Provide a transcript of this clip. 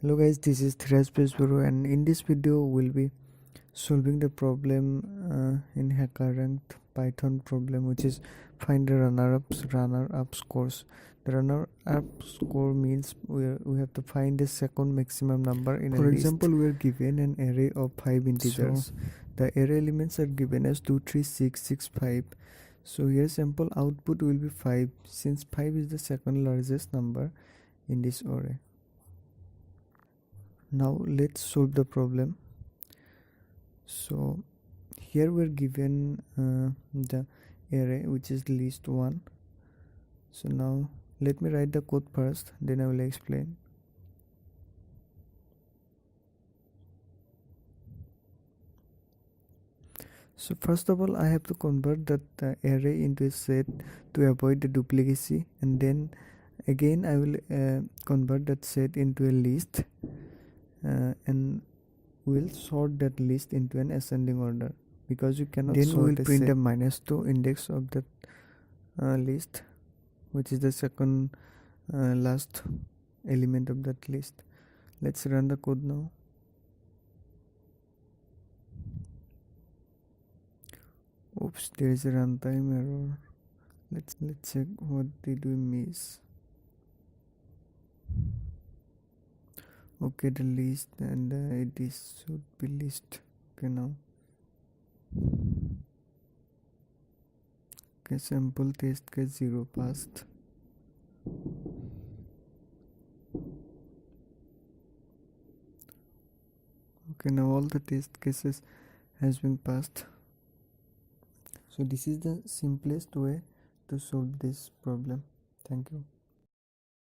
Hello guys, this is Space Guru, and in this video we'll be solving the problem in HackerRank Python problem, which is find the runner-up scores. The runner-up score means we have to find the second maximum number in a list. For example, we are given an array of 5 integers. So the array elements are given as 2, 3, 6, 6, 5. So here sample output will be 5, since 5 is the second largest number in this array. Now let's solve the problem. So here we're given the array, which is list 1. So now let me write the code first, then I will explain. So first of all, I have to convert that array into a set to avoid the duplicacy, and then again I will convert that set into a list, and we'll sort that list into an ascending order, because you cannot then sort. We'll print the -2 index of that list, which is the second last element of that list. Let's run the code now. Oops, there is a runtime error. Let's check what did we miss. Okay, the list, and it should be list. Okay, now okay, sample test case 0 passed. Okay, now all the test cases has been passed. So this is the simplest way to solve this problem. Thank you.